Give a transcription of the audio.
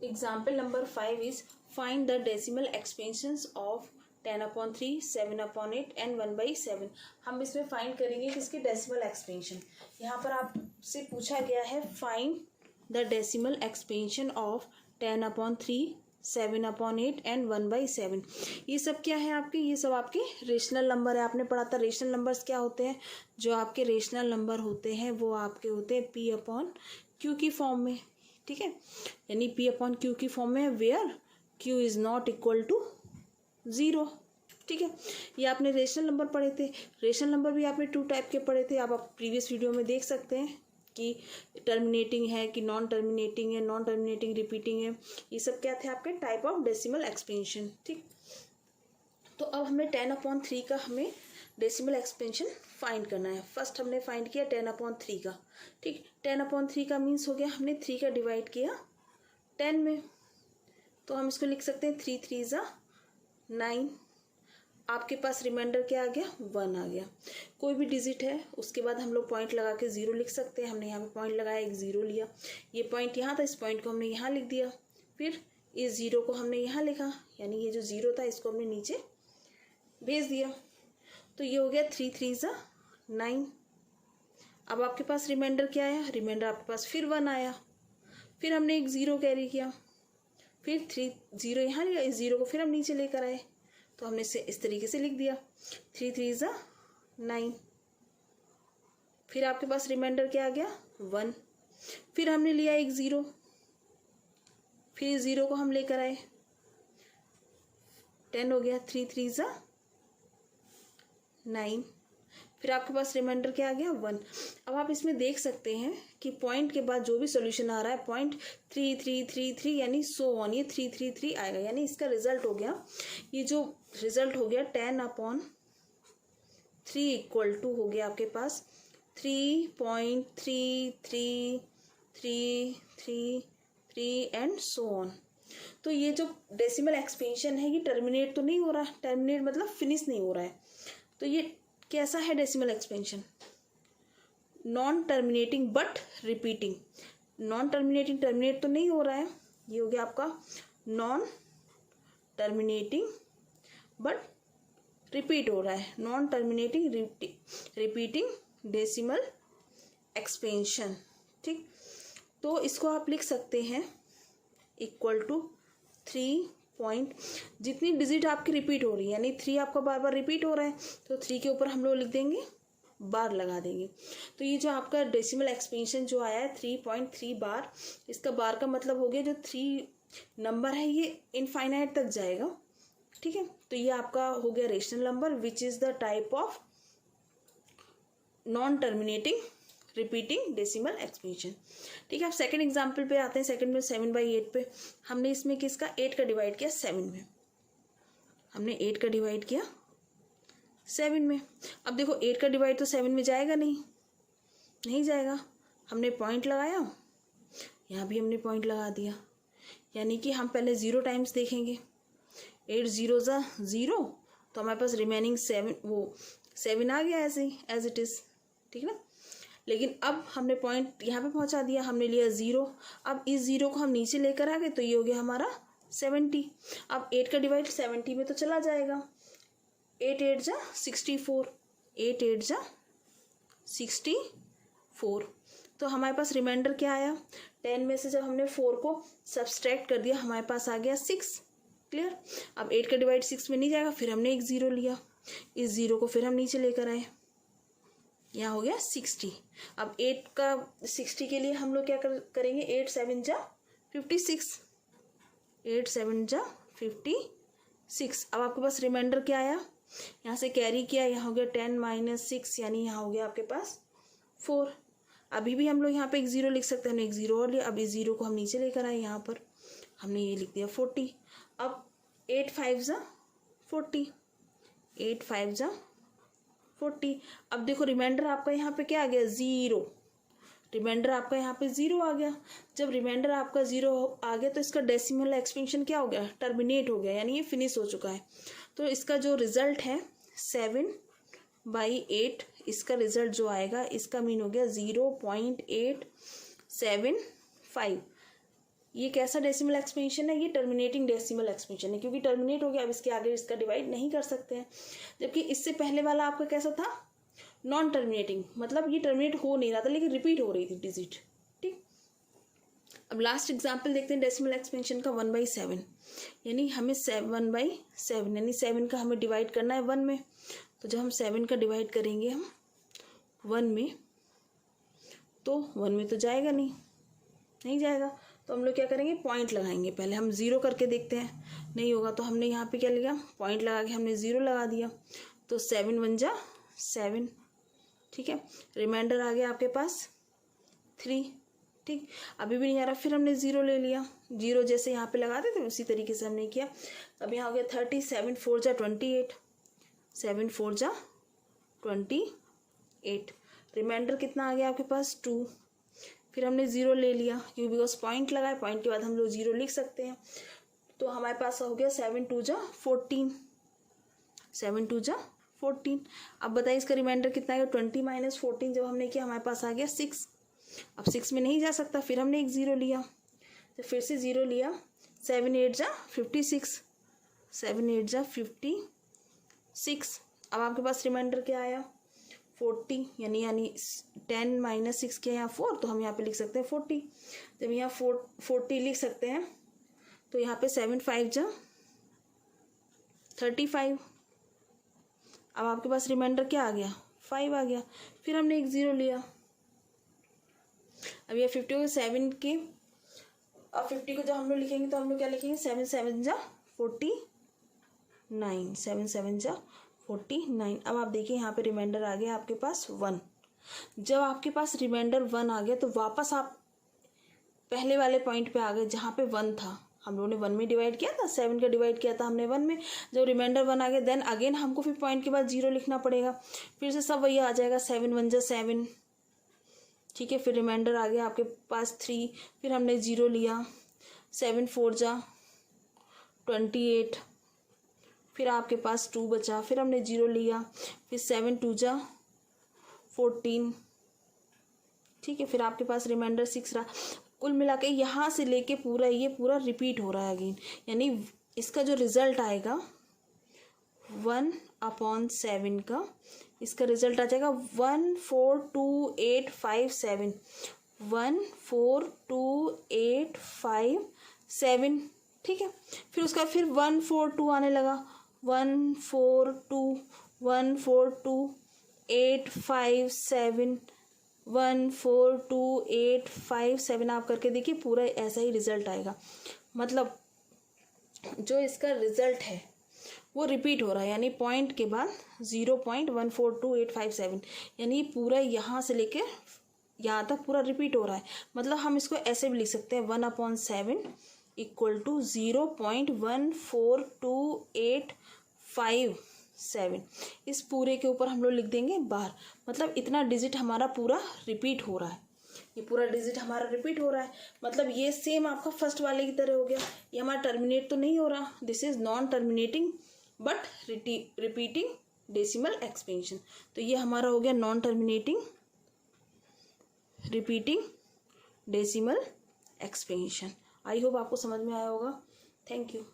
Example number 5 is find the decimal expansions of 10/3, 7/8 and 1/7। हम इसमें find करेंगे किसके डेसिमल एक्सपेंशन। यहाँ पर आपसे पूछा गया है find the decimal expansion of 10/3, 7/8 and 1/7। ये सब क्या है आपके, ये सब आपके रेशनल नंबर है। आपने पढ़ा था रेशनल नंबर्स क्या होते हैं। जो आपके रेशनल नंबर होते हैं वो आपके होते हैं P/Q की फॉर्म में, ठीक है, यानी P/Q की फॉर्म में where Q is not equal to 0, ठीक है। ये आपने रेशनल नंबर पढ़े थे। रेशनल नंबर भी आपने 2 टाइप के पढ़े थे, आप प्रीवियस वीडियो में देख सकते हैं कि टर्मिनेटिंग है कि नॉन टर्मिनेटिंग है, नॉन टर्मिनेटिंग रिपीटिंग है। ये सब क्या थे आपके टाइप ऑफ डेसिमल एक्सपेंशन, ठीक। तो अब हमें 10/3 का हमें डेसिमल एक्सपेंशन फाइंड करना है। फर्स्ट हमने फाइंड किया 10/3 का, ठीक। 10/3 का मीन्स हो गया हमने 3 का डिवाइड किया 10 में, तो हम इसको लिख सकते हैं 3 3 ज़ा 9। आपके पास रिमाइंडर क्या आ गया, 1 आ गया। कोई भी डिजिट है उसके बाद हम लोग पॉइंट लगा के 0 लिख सकते हैं। हमने यहाँ पे पॉइंट लगाया, एक 0 लिया, ये पॉइंट यहाँ था, इस पॉइंट को हमने यहाँ लिख दिया, फिर इस 0 को हमने यहाँ लिखा, यानी ये जो 0 था इसको हमने नीचे भेज दिया। तो ये हो गया 3 3 ज़ा 9। अब आपके पास रिमाइंडर क्या आया, रिमाइंडर आपके पास फिर 1 आया, फिर हमने एक 0 कैरी किया, फिर 3 0 यहाँ लिया, इस 0 को फिर हम नीचे लेकर आए, तो हमने इसे इस तरीके से लिख दिया 3 3 ज़ा 9। फिर आपके पास रिमाइंडर क्या आ गया 1, फिर हमने लिया एक 0, फिर इस 0 को हम लेकर आए, 10 हो गया, 3 3 ज़ा 9। फिर आपके पास रिमाइंडर क्या आ गया 1। अब आप इसमें देख सकते हैं कि पॉइंट के बाद जो भी सॉल्यूशन आ रहा है पॉइंट 3 3 3 3 यानी सो ऑन, ये 3 3 3 आएगा, यानी इसका रिजल्ट हो गया, ये जो रिजल्ट हो गया 10/3 इक्वल टू हो गया आपके पास 3.33333 एंड सो ऑन। तो ये जो डेसिमल एक्सपेंशन है ये टर्मिनेट तो नहीं हो रहा, टर्मिनेट मतलब फिनिश नहीं हो रहा है। तो ये कैसा है decimal expansion, non terminating but repeating. Non terminating terminate तो नहीं हो रहा है, ये हो गया आपका नॉन टर्मिनेटिंग बट रिपीट हो रहा है, non terminating repeating decimal expansion, ठीक। तो इसको आप लिख सकते हैं इक्वल टू 3 पॉइंट, जितनी डिजिट आपकी रिपीट हो रही है, यानी 3 आपका बार बार रिपीट हो रहा है, तो 3 के ऊपर हम लोग लिख देंगे बार लगा देंगे। तो ये जो आपका डेसिमल एक्सपेंशन जो आया है 3.3 बार, इसका बार का मतलब हो गया जो 3 नंबर है ये इनफाइनाइट तक जाएगा, ठीक है। तो ये आपका हो गया rational number which is the type of non terminating repeating decimal expansion, ठीक है। अब सेकंड एग्जांपल पे आते हैं। सेकंड में 7/8 पे हमने इसमें किसका 8 का डिवाइड किया 7 में, हमने 8 का डिवाइड किया 7 में। अब देखो 8 का डिवाइड तो 7 में जाएगा नहीं जाएगा, हमने पॉइंट लगाया, यहाँ भी हमने पॉइंट लगा दिया, यानी कि हम पहले 0 टाइम्स देखेंगे, 8 0 ज़ा 0, तो हमारे पास रिमेनिंग 7 आ गया ऐसे ही एज इट इज़, ठीक है ना। लेकिन अब हमने पॉइंट यहाँ पे पहुँचा दिया, हमने लिया 0, अब इस 0 को हम नीचे लेकर आ गए, तो ये हो गया हमारा 70। अब 8 का डिवाइड 70 में तो चला जाएगा, 8 8 ज़ा 64, 8 8 ज़ा 64। तो हमारे पास रिमाइंडर क्या आया, 10 में से जब हमने 4 को सब्सट्रैक्ट कर दिया हमारे पास आ गया 6, क्लियर। अब 8 का डिवाइड 6 में नहीं जाएगा, फिर हमने एक 0 लिया, इस 0 को फिर हम नीचे लेकर आए, यहाँ हो गया 60। अब 8 का 60 के लिए हम लोग क्या करेंगे, 8 7 ज़ा 56, 8 7 ज़ा 56। अब आपके पास रिमाइंडर क्या आया, यहाँ से कैरी किया, यहाँ हो गया 10 - 6, यानी यहाँ हो गया आपके पास 4। अभी भी हम लोग यहाँ पे एक 0 लिख सकते हैं, हमने एक 0 और लिया, अब इस 0 को हम नीचे लेकर आए, यहाँ पर हमने ये लिख दिया 40। अब 8 5 ज़ा 40, 8 5 ज़ा 40। अब देखो रिमाइंडर आपका यहाँ पे क्या आ गया 0, रिमाइंडर आपका यहाँ पे 0 आ गया। जब रिमाइंडर आपका 0 आ गया तो इसका डेसिमल एक्सपेंशन क्या हो गया, टर्मिनेट हो गया, यानी ये फिनिश हो चुका है। तो इसका जो रिजल्ट है 7/8, इसका रिजल्ट जो आएगा इसका मीन हो गया 0.875। ये कैसा डेसिमल एक्सपेंशन है, ये टर्मिनेटिंग डेसिमल एक्सपेंशन है, क्योंकि टर्मिनेट हो गया, अब इसके आगे इसका डिवाइड नहीं कर सकते हैं। जबकि इससे पहले वाला आपका कैसा था, नॉन टर्मिनेटिंग, मतलब ये टर्मिनेट हो नहीं रहा था लेकिन रिपीट हो रही थी डिजिट। ठीक, अब लास्ट एग्जाम्पल देखते हैं डेसिमल एक्सपेंशन का 1/7, यानी हमें 1/7 यानी 7 का हमें डिवाइड करना है 1 में। तो जब हम 7 का डिवाइड करेंगे हम 1 में, तो 1 में तो जाएगा नहीं जाएगा, तो हम लोग क्या करेंगे, पॉइंट लगाएंगे। पहले हम 0 करके देखते हैं, नहीं होगा तो हमने यहाँ पे क्या लिया, पॉइंट लगा के हमने 0 लगा दिया, तो 7 1 जा 7। ठीक है, रिमाइंडर आ गया आपके पास 3। ठीक, अभी भी नहीं आ रहा, फिर हमने 0 ले लिया, 0 जैसे यहाँ पे लगाते थे उसी तरीके से हमने किया। अब यहाँ हो गया 30, 7 4 जा 28, 7 4 जा 28, रिमाइंडर कितना आ गया आपके पास 2। फिर हमने 0 ले लिया, क्योंकि बिकॉज पॉइंट लगाए, पॉइंट के बाद हम लोग 0 लिख सकते हैं। तो हमारे पास हो गया 7 2 जा 14, 7 2 जा 14। अब बताइए इसका रिमाइंडर कितना है, 20 - 14 जब हमने किया हमारे पास आ गया 6। अब 6 में नहीं जा सकता, फिर हमने एक 0 लिया, तो फिर से 0 लिया, 7 8 जा 56, 7 8 जा 56। अब आपके पास रिमाइंडर क्या आया 40, यानी 10 - 6 के यहाँ 4, तो हम यहाँ पे लिख सकते हैं 40। जब यहाँ 40 लिख सकते हैं, तो यहाँ पे 7 5 जा 35। अब आपके पास रिमाइंडर क्या आ गया 5 आ गया, फिर हमने एक 0 लिया। अब यह 50 को 7 के, अब 50 को जब हम लोग लिखेंगे तो हम लोग क्या लिखेंगे, 7 7 जा 49, 7 7 जा 49। अब आप देखिए यहाँ पे रिमाइंडर आ गया आपके पास 1। जब आपके पास रिमाइंडर 1 आ गया तो वापस आप पहले वाले पॉइंट पे आ गए जहाँ पे 1 था। हम लोगों ने 1 में डिवाइड किया था, 7 का डिवाइड किया था हमने 1 में। जब रिमाइंडर 1 आ गया देन अगेन हमको फिर पॉइंट के बाद 0 लिखना पड़ेगा, फिर से सब वही आ जाएगा, 7 1 जा 7। ठीक है, फिर रिमाइंडर आ गया आपके पास 3, फिर हमने 0 लिया, 7 4 जा 28, फिर आपके पास 2 बचा, फिर हमने 0 लिया, फिर 7 2 जा 14। ठीक है, फिर आपके पास रिमाइंडर 6 रहा। कुल मिला के यहाँ से लेके पूरा ये पूरा रिपीट हो रहा है अगेन, यानी इसका जो रिजल्ट आएगा 1/7 का, इसका रिजल्ट आ जाएगा 142,857, 142,857। ठीक है, फिर उसका फिर 142 आने लगा, 142,857, 142,857। आप करके देखिए, पूरा ऐसा ही रिजल्ट आएगा। मतलब जो इसका रिजल्ट है वो रिपीट हो रहा है, यानी पॉइंट के बाद 0.142857, यानी पूरा यहाँ से लेके यहाँ तक पूरा रिपीट हो रहा है। मतलब हम इसको ऐसे भी लिख सकते हैं 1/7 = 0.14285 इस पूरे के ऊपर हम लोग लिख देंगे बार। मतलब इतना डिजिट हमारा पूरा रिपीट हो रहा है, ये पूरा डिजिट हमारा रिपीट हो रहा है। मतलब ये सेम आपका फर्स्ट वाले की तरह हो गया, ये हमारा टर्मिनेट तो नहीं हो रहा, this is non terminating but repeating decimal expansion. तो ये हमारा हो गया non terminating repeating decimal expansion. I hope आपको समझ में आया होगा। Thank you.